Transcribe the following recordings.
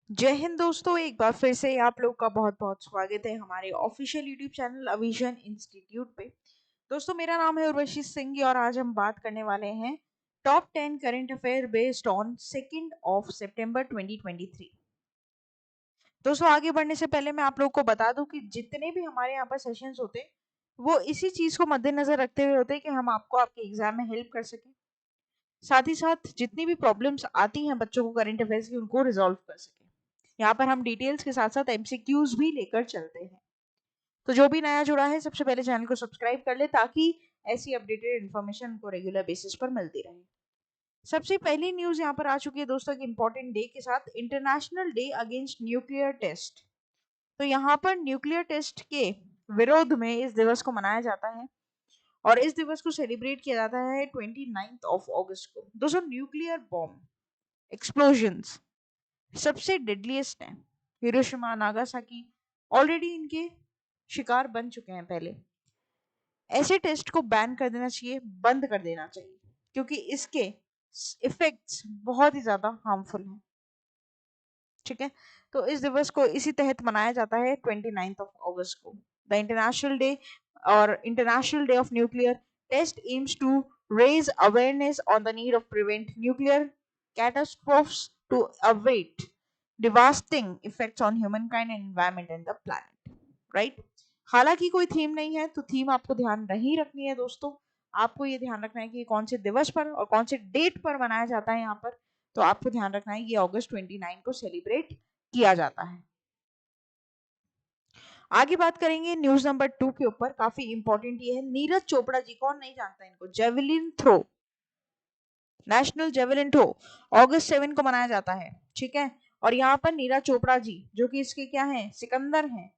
जय हिंद दोस्तों, एक बार फिर से आप लोग का बहुत बहुत स्वागत है हमारे ऑफिशियल यूट्यूब चैनल अविजन इंस्टीट्यूट पे। दोस्तों, मेरा नाम है उर्वशी सिंह और आज हम बात करने वाले हैं top 10 current affair based on 2 सितंबर 2023। दोस्तों, आगे बढ़ने से पहले मैं आप लोग को बता दूं कि जितने भी हमारे यहाँ पर सेशंस होते हैं वो इसी चीज को मद्देनजर रखते हुए होते हैं कि हम आपको आपके एग्जाम में हेल्प कर सकें, साथ ही साथ जितनी भी प्रॉब्लम्स आती हैं बच्चों को करंट अफेयर्स की उनको रिजॉल्व कर सकें। यहाँ पर हम डिटेल्स के साथ साथ एमसीक्यूज भी लेकर चलते हैं। तो जो भी नया जुड़ा है सबसे पहले चैनल को सब्सक्राइब कर ले ताकि ऐसी अपडेटेड इन्फॉर्मेशन को रेगुलर बेसिस पर मिलती रहे। सबसे पहली न्यूज यहाँ पर आ चुकी है दोस्तों, की इंपॉर्टेंट डे के साथ, international day against nuclear test. तो यहाँ पर न्यूक्लियर टेस्ट के विरोध में इस दिवस को मनाया जाता है और इस दिवस को सेलिब्रेट किया जाता है 29 अगस्त को। दोस्तों, न्यूक्लियर बॉम्ब एक्सप्लोजन्स सबसे डेडलीस्ट हैं। हिरोशिमा, नागासाकी ऑलरेडी इनके शिकार बन चुके हैं पहले। ऐसे टेस्ट को बैन कर देना चाहिए, बंद कर देना चाहिए, क्योंकि इसके इफेक्ट्स बहुत ही ज्यादा हार्मफुल हैं। ठीक है, तो इस दिवस को इसी तहत मनाया जाता है 29 अगस्त को। द इंटरनेशनल डे और international day of nuclear test aims to raise awareness on the need of prevent nuclear catastrophes to await devastating effects on humankind and environment and the planet, right? हालांकि कोई theme नहीं है तो theme आपको ध्यान नहीं रखनी है दोस्तों। आपको ये ध्यान रखना है कि कौन से दिवस पर और कौन से डेट पर मनाया जाता है यहाँ पर। तो आपको ध्यान रखना है ये अगस्त 29 को सेलिब्रेट किया जाता है। आगे बात करेंगे न्यूज नंबर 2 के ऊपर। काफी इंपॉर्टेंट ये है, नीरज चोपड़ा जी, कौन नहीं जानता इनको, javelin throw, national javelin throw August 7 को मनाया जाता है। ठीक है, और यहाँ पर नीरज चोपड़ा जी जो कि इसके क्या हैं, सिकंदर हैं,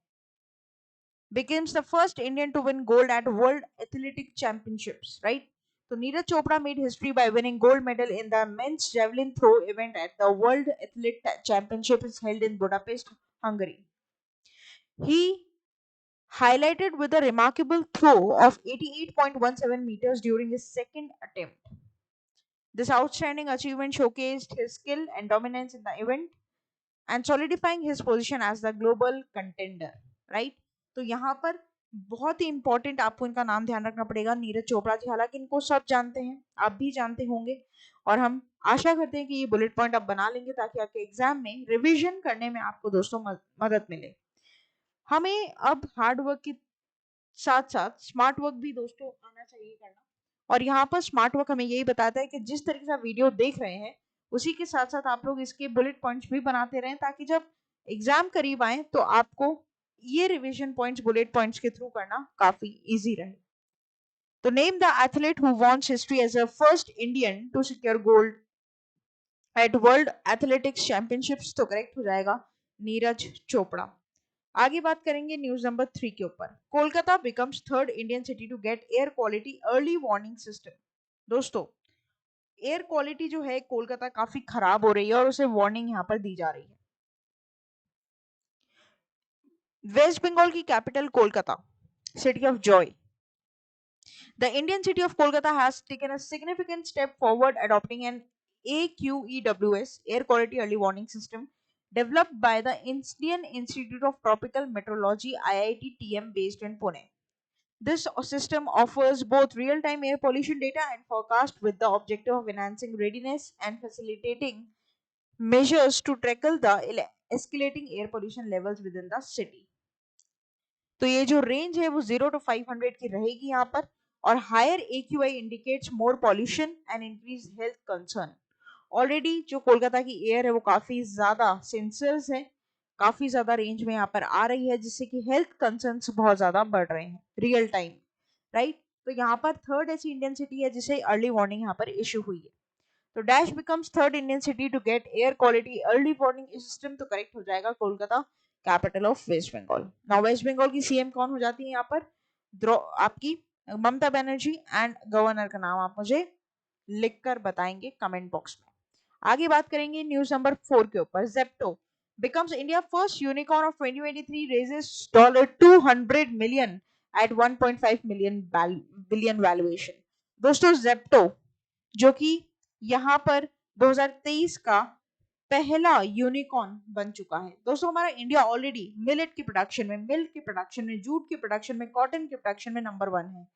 becomes the first Indian to win gold at World Athletic Championships, right? So Neeraj Chopra made history by winning gold medal in the men's javelin throw event at the World Athlete Championship is held in Budapest, Hungary. He highlighted with a remarkable throw of 88.17 meters during his second attempt. This outstanding achievement showcased his skill and dominance in the event and solidifying his position as the global contender, right? तो यहाँ पर बहुत ही important आपको इनका नाम ध्यान रखना पड़ेगा, नीरज चोपड़ा जी। हालांकि इनको सब जानते हैं, आप भी जानते होंगे, और हम आशा करते हैं कि ये बुलेट पॉइंट आप बना लेंगे ताकि आपके एग्जाम में रिवीजन करने में आपको दोस्तों मदद मिले। हमें अब हार्ड वर्क के साथ साथ स्मार्ट वर्क भी दोस्तों आना चाहिए करना, और यहाँ पर स्मार्ट वर्क हमें यही बताता है कि जिस तरीके से आप वीडियो देख रहे हैं उसी के साथ साथ आप लोग इसके बुलेट पॉइंट्स भी बनाते रहें ताकि जब एग्जाम करीब आए तो आपको ये रिवीजन पॉइंट्स बुलेट पॉइंट्स के थ्रू करना काफी इजी रहे। तो name the athlete who wins history as a first Indian to secure gold at world athletics championships, तो करेक्ट हो जाएगा नीरज चोपड़ा। आगे बात करेंगे न्यूज नंबर 3 के ऊपर। Kolkata becomes third Indian city to get air quality early warning system. दोस्तों, air quality जो है कोलकाता काफी खराब हो रही है और उसे वार्निंग यहाँ पर दी जा रही है। वेस्ट बंगाल की capital Kolkata, city of Joy, the Indian city of Kolkata has taken a significant step forward adopting an AQEWS, air quality early warning system, developed by the Indian Institute of Tropical Meteorology IIT-TM based in Pune. This system offers both real-time air pollution data and forecast with the objective of enhancing readiness and facilitating measures to tackle the escalating air pollution levels within the city. तो ये जो range है वो 0 to 500 की रहेगी यहाँ पर, और higher AQI indicates more pollution and increase health concern. Already जो कोलकाता की एयर है वो काफी ज्यादा सेंसर्स है, काफी ज्यादा रेंज में यहाँ पर आ रही है, जिससे कि हेल्थ कंसर्न्स बहुत ज्यादा बढ़ रहे हैं रियल टाइम, राइट? तो यहाँ पर थर्ड ऐसी इंडियन सिटी है जिसे अर्ली वार्निंग यहाँ पर इशू हुई है। तो dash becomes third Indian city to get air quality early warning system, तो करेक्ट हो जाएगा Kolkata, capital of West Bengal. Now West Bengal की सीएम कौन हो जाती है यहाँ पर? आपकी ममता बनर्जी, एंड गवर्नर का नाम आप मुझे लिखकर बताएंगे कमेंट बॉक्स में। आगे बात करेंगे न्यूज नंबर 4 के ऊपर। Zepto becomes India first unicorn of 2023, raises $200 million at 1.5 billion valuation। दोस्तों, जेप्टो जो कि यहाँ पर 2023 का पहला यूनिकॉर्न बन चुका है। दोस्तों हमारा इंडिया ऑलरेडी मिलेट की प्रोडक्शन में, मिल्क की प्रोडक्शन में, जूट की प्रोडक्शन में, कॉटन की प्रोडक्शन में नंबर 1 है।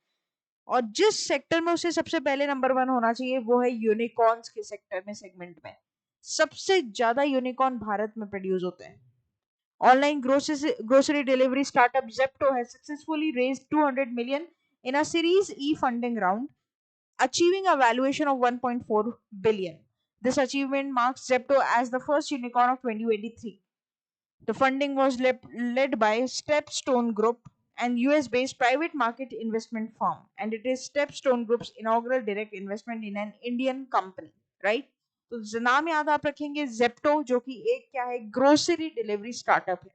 और जिस सेक्टर में उसे सबसे पहले नंबर 1 होना चाहिए वो है यूनिकॉर्न्स के सेक्टर में, सेगमेंट में। सबसे ज्यादा यूनिकॉर्न भारत में प्रोड्यूस होते हैं। Online grocery delivery startup Zepto has successfully raised 200 million in a Series E funding round, achieving a valuation of 1.4 billion. This achievement marks Zepto as the first unicorn of 2023. The funding was led by Stepstone Group, an US-based private market investment firm, and it is Stepstone Group's inaugural direct investment in an Indian company, right? तो नाम याद आप रखेंगे Zepto, जो कि एक क्या है, ग्रोसरी डिलीवरी स्टार्टअप है,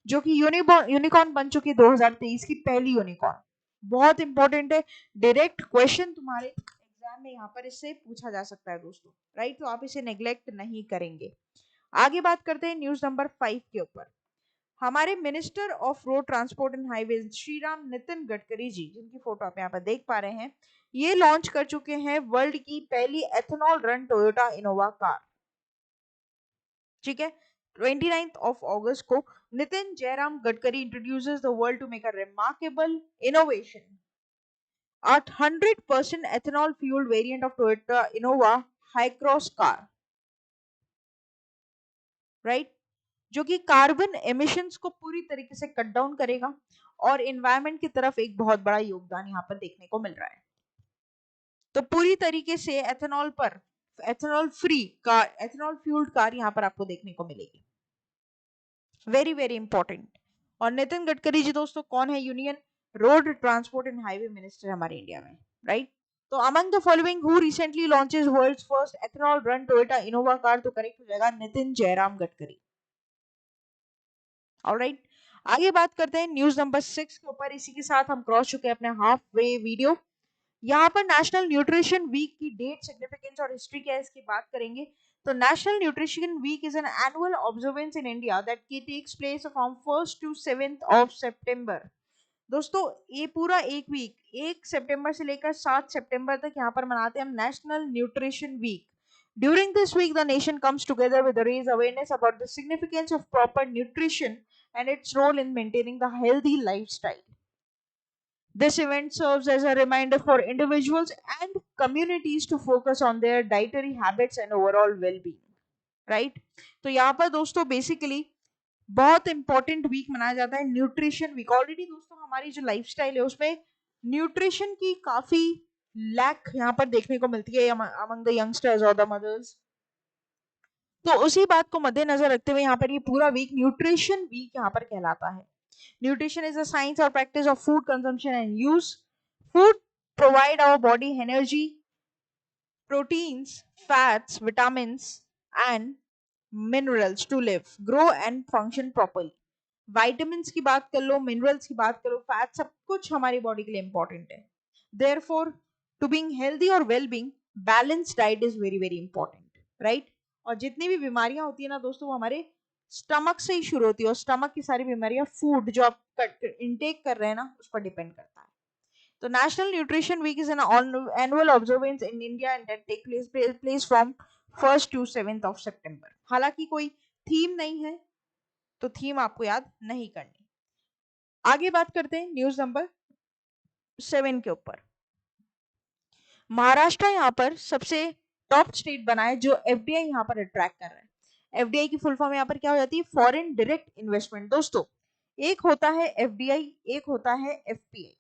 जो कि यूनिकॉर्न बन चुकी है 2023 की पहली यूनिकॉर्न। बहुत इंपॉर्टेंट है, डायरेक्ट क्वेश्चन तुम्हारे एग्जाम में यहाँ पर इससे पूछा जा सकता है दोस्तों, राइट? तो आप इसे नेग्लेक्ट नहीं करेंगे। आगे बात करते हैं न्यूज नंबर 5 के ऊपर। हमारे minister of road transport and highway Shriram Nitin Gadkari ji, जिनकी फोटो आप यहाँ पर देख पा रहे हैं, ये लॉन्च कर चुके हैं वर्ल्ड की पहली ethanol run Toyota Innova car. ठीक है, 29th of August को Nitin Jairam Gadkari introduces the world to make a remarkable innovation, a 100% ethanol fueled variant of Toyota Innova Hycross car, right? जो कि कार्बन एमिशंस को पूरी तरीके से कट डाउन करेगा और एनवायरनमेंट की तरफ एक बहुत बड़ा योगदान यहाँ पर देखने को मिल रहा है। तो पूरी तरीके से एथेनॉल पर, ethanol free car, ethanol fuelled car यहाँ पर आपको देखने को मिलेगी। Very very important. और नितिन गडकरी जी दोस्तों कौन है? Union road transport and highway minister हमारे इंडिया में, राइट? तो among the following who recently launches world's first ethanol run Toyota Innova car, तो करेक्ट हो जाएगा नितिन जयराम गडकरी। ऑलराइट, आगे बात करते हैं न्यूज नंबर 6 के ऊपर। इसी के साथ हम क्रॉस चुके हैं अपने हाफ वे वीडियो। यहाँ पर नेशनल न्यूट्रिशन वीक की डेट, सिग्निफिकेंस और हिस्ट्री क्या है इसकी बात करेंगे। तो national nutrition week is an annual observance in India that takes place from 1st to 7th of September. दोस्तों ये पूरा एक वीक, 1 सितंबर से लेकर 7 सितंबर तक यहाँ पर मनाते हैं हम national nutrition week. During this week, the nation comes together with a raise awareness about the significance of proper nutrition and its role in maintaining the healthy lifestyle. This event serves as a reminder for individuals and communities to focus on their dietary habits and overall well-being. Right? तो यहाँ पर दोस्तों basically बहुत important week मनाया जाता है nutrition week. Already दोस्तों हमारी जो लाइफस्टाइल है उसमें न्यूट्रिशन की काफी लैक यहाँ पर देखने को मिलती है अमंग द यंगस्टर्स और द मदर्स। तो उसी बात को मद्देनजर रखते हुए यहाँ पर ये पूरा वीक न्यूट्रिशन वीक यहाँ पर कहलाता है। न्यूट्रिशन इज अ साइंस और practice of food consumption and use. Food provide our body energy, proteins, fats, vitamins and minerals to live, grow and function properly. Vitamins की बात कर लो, मिनरल्स की बात करो, फैट, सब कुछ हमारी बॉडी के लिए इंपॉर्टेंट है। देयरफॉर टू बीइंग हेल्दी और well being, balance diet is very very important, right? और जितनी भी बीमारियां होती है ना दोस्तों वो हमारे स्टमक से ही शुरू होती है, और स्टमक की सारी बीमारियां फूड जो आप इनटेक कर रहे हैं ना उस पर डिपेंड करता है। तो national nutrition week is an annual observance in India and that take place from 1st to 7th of September. हालांकि कोई थीम नहीं है तो थीम आपको याद नहीं करनी। आगे बात करते हैं न्यूज नंबर 7 के ऊपर। महाराष्ट्र यहाँ पर सबसे टॉप स्टेट बना है जो एफडीआई यहाँ पर अट्रैक्ट कर रहा है। एफडीआई की फुल फॉर्म यहाँ पर क्या हो जाती है? Foreign direct investment. दोस्तों एक होता है एफडीआई, एक होता है एफपीआई।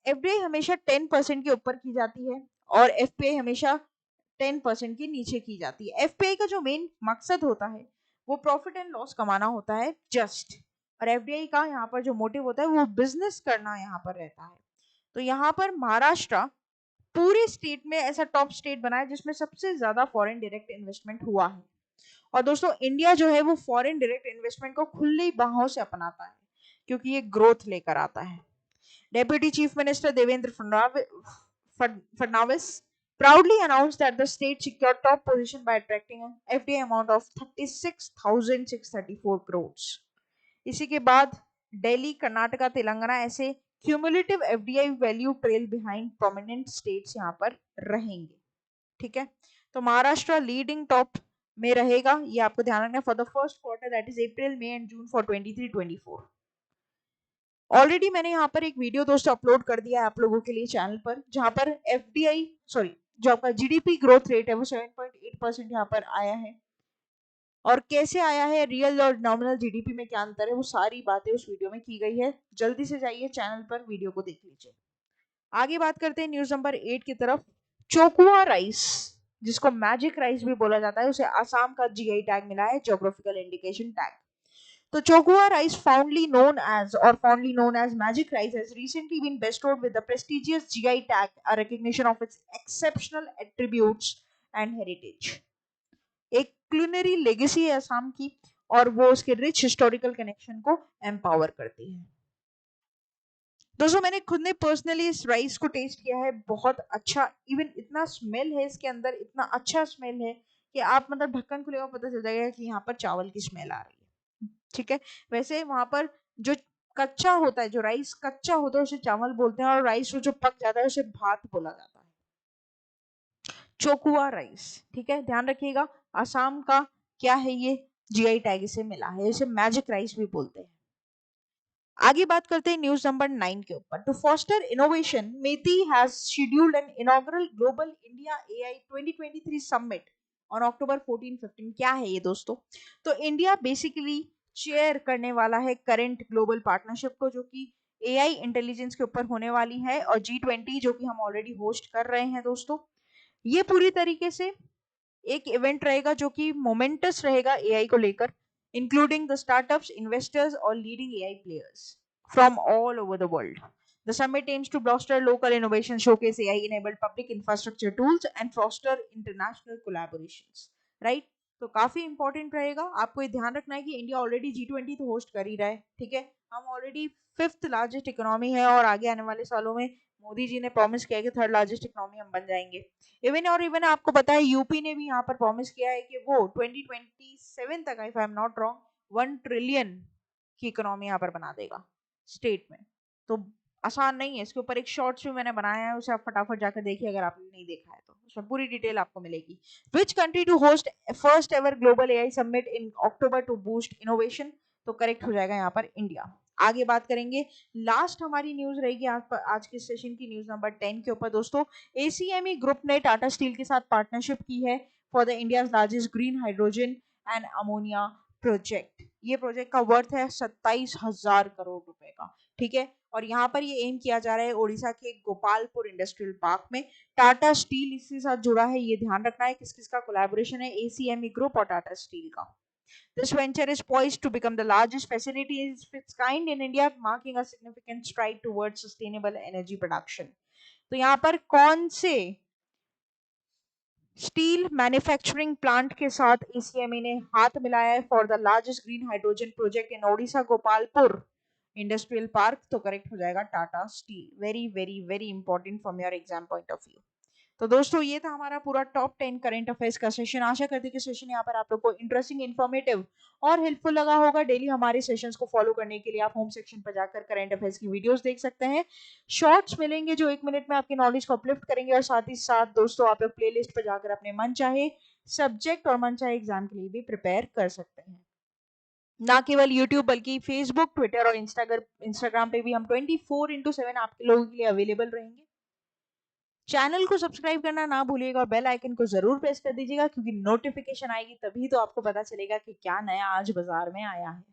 एफडीआई हमेशा 10% के ऊपर की जाती है और एफपीआई हमेशा 10% के नीचे की जाती है। एफपीआई का जो मेन मकसद होता है वो प्रॉफिट एंड लॉस कमाना होता है जस्ट, और एफडीआई का यहाँ पर जो मोटिव होता है वो बिजनेस करना यहाँ पर रहता है। तो यहाँ पर महाराष्ट्र पूरे स्टेट में ऐसा टॉप स्टेट बना है जिसमें सबसे ज्यादा फॉरेन डायरेक्ट इन्वेस्टमेंट हुआ है। और दोस्तों इंडिया जो है वो फॉरेन डायरेक्ट इन्वेस्टमेंट को खुली बाहों से अपनाता है क्योंकि ये ग्रोथ लेकर आता है। Deputy chief minister Devendra Fadnavis proudly announced that the state secured top position by attracting an FDI amount of 36,634 crores. इसी के बाद दिल्ली, कर्नाटका, तेलंगाना ऐसे cumulative FDI value trail behind prominent states यहाँ पर रहेंगे। ठीक है, तो महाराष्ट्र लीडिंग टॉप में रहेगा, ये आपको ध्यान रखना है, for the first quarter that is April, May and June for 23-24। Already मैंने यहाँ पर एक वीडियो दोस्तों अपलोड कर दिया है आप लोगों के लिए चैनल पर, जहाँ पर एफडीआई सॉरी जो आपका जीडीपी ग्रोथ रेट है वो 7.8% यहाँ पर आया है, और कैसे आया है, रियल और नॉमिनल जीडीपी में क्या अंतर है, वो सारी बातें उस वीडियो में की गई है। जल्दी से जाइए चैनल पर, वीडियो को देख लीजिए। आगे बात करते हैं न्यूज नंबर 8 की तरफ। चोकुआ राइस, जिसको मैजिक राइस भी बोला जाता है, उसे आसाम का जीआई टैग मिला है, ज्योग्राफिकल इंडिकेशन टैग। तो Chokua rice, fondly known as magic rice, has recently been bestowed with the prestigious GI tag, a recognition of its exceptional attributes and heritage. एक culinary legacy है असम की, और वो उसके rich historical connection को empower करती है। दोस्तों मैंने खुद ने पर्सनली इस राइस को टेस्ट किया है, बहुत अच्छा, इवन इतना स्मेल है इसके अंदर, इतना अच्छा स्मेल है कि आप मतलब ढक्कन खुलेगा पता चल जाएगा कि यहाँ पर चावल की स्मेल आ रही है। ठीक है, वैसे वहां पर जो कच्चा होता है, जो राइस कच्चा होता है उसे चावल बोलते हैं, और राइस जो पक जाता है उसे भात बोला जाता है, चोकुआ राइस। ठीक है, ध्यान रखिएगा, असम का क्या है ये, जीआई टैग इसे मिला है, इसे मैजिक राइस भी बोलते हैं। आगे बात करते हैं न्यूज नंबर 9 के ऊपर। To foster innovation, MeitY has scheduled an inaugural global India AI 2023 summit on October 14-15। क्या है ये दोस्तों, तो इंडिया बेसिकली शेयर करने वाला है करंट ग्लोबल पार्टनरशिप को, जो कि एआई इंटेलिजेंस के ऊपर होने वाली है, और G20 जो कि हम ऑलरेडी होस्ट कर रहे हैं दोस्तों। ये पूरी तरीके से एक इवेंट रहेगा जो कि मोमेंटस रहेगा एआई को लेकर, including the startups, investors, or leading AI players from all over the world. The summit aims to bolster local innovation, showcase AI-enabled public infrastructure tools, and foster international collaborations. Right? तो काफी important रहेगा। आपको ये ध्यान रखना है कि India already G20 तो होस्ट कर ही रहा है, ठीक है, हम ऑलरेडी 5th लार्जेस्ट इकोनॉमी है, और आगे आने वाले सालों में मोदी जी ने प्रॉमिस किया है कि 3rd लार्जेस्ट इकोनॉमी हम बन जाएंगे। इवन आपको पता है यूपी ने भी यहाँ पर प्रॉमिस किया है कि वो 2027 तक, if I am not wrong, 1 trillion की इकोनॉमी यहाँ पर बना देगा स्टेट में। तो आसान नहीं है, इसके ऊपर एक शॉर्ट्स भी मैंने बनाया है, उसे आप फटाफट जाकर देखिए अगर आपने नहीं देखा है तो, उसमें पूरी डिटेल आपको मिलेगी। Which country to host first ever global AI summit in October to boost innovation, तो करेक्ट हो जाएगा यहाँ पर इंडिया। आगे बात करेंगे, लास्ट हमारी न्यूज रहेगी आज के सेशन की, न्यूज नंबर 10 के ऊपर दोस्तों। ACME ग्रुप ने टाटा स्टील के साथ पार्टनरशिप की है for the India largest green hydrogen and ammonia project. ये प्रोजेक्ट का वर्थ है 27,000 करोड़ रुपए का, ठीक है, और यहाँ पर ये एम किया जा रहा है ओडिशा के गोपालपुर इंडस्ट्रियल पार्क में। टाटा स्टील इसके साथ जुड़ा है, ये ध्यान रखना है, किस किस का कोलैबोरेशन है, ACME ग्रुप और टाटा स्टील का। This venture is poised to become the largest facility of its kind in India, marking a significant stride towards sustainable energy production. तो यहाँ पर कौन से स्टील मैन्युफैक्चरिंग प्लांट के साथ ACME ने हाथ मिलाया है for the largest green hydrogen project in Odisha Gopalpur industrial park, तो करेक्ट हो जाएगा Tata steel. Very very very important from your exam point of view. तो दोस्तों ये था हमारा पूरा टॉप 10 करंट अफेयर्स का सेशन। आशा करते हैं कि सेशन यहाँ पर आप लोग को इंटरेस्टिंग, इन्फॉर्मेटिव और हेल्पफुल लगा होगा। डेली हमारे सेशंस को फॉलो करने के लिए आप होम सेक्शन पर जाकर करंट अफेयर्स की वीडियोस देख सकते हैं। शॉर्ट्स मिलेंगे जो 1 मिनट में आपकी नॉलेज को अपलिफ्ट करेंगे, और साथ ही साथ दोस्तों आप लोग प्लेलिस्ट पर जाकर अपने मन चाहे सब्जेक्ट और मन चाहे एग्जाम के लिए भी प्रिपेयर कर सकते हैं। ना केवल यूट्यूब बल्कि फेसबुक, ट्विटर और इंस्टाग्राम पे भी हम 24/7 आपके लोगों के लिए अवेलेबल रहेंगे। चैनल को सब्सक्राइब करना ना भूलिएगा, और बेल आइकन को जरूर प्रेस कर दीजिएगा, क्योंकि नोटिफिकेशन आएगी तभी तो आपको पता चलेगा कि क्या नया आज बाजार में आया है।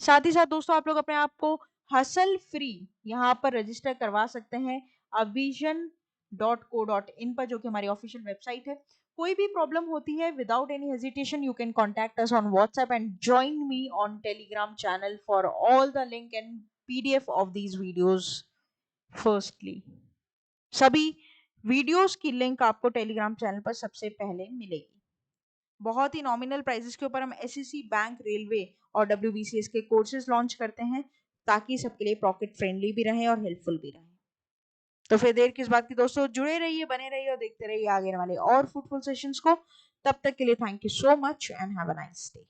साथ ही साथ दोस्तों आप लोग अपने आप को हसल फ्री यहाँ पर रजिस्टर करवा सकते हैं avision.co.in पर, जो कि हमारी ऑफिशियल वेबसाइट है। कोई भी प्रॉब्लम होती है, without any hesitation you can contact us on WhatsApp and join me on Telegram channel for all the link and PDF of these videos. Firstly सभी वीडियोस की लिंक आपको टेलीग्राम चैनल पर सबसे पहले मिलेगी। बहुत ही नॉमिनल प्राइसेस के ऊपर हम SSC, बैंक, रेलवे और WBCS के कोर्सेज लॉन्च करते हैं, ताकि सबके लिए पॉकेट फ्रेंडली भी रहे और हेल्पफुल भी रहे। तो फिर देर किस बात की दोस्तों, जुड़े रहिए, बने रहिए और देखते रहिए आगे वाले और फ्रूटफुल सेशंस को। तब तक के लिए thank you so much and have a nice day.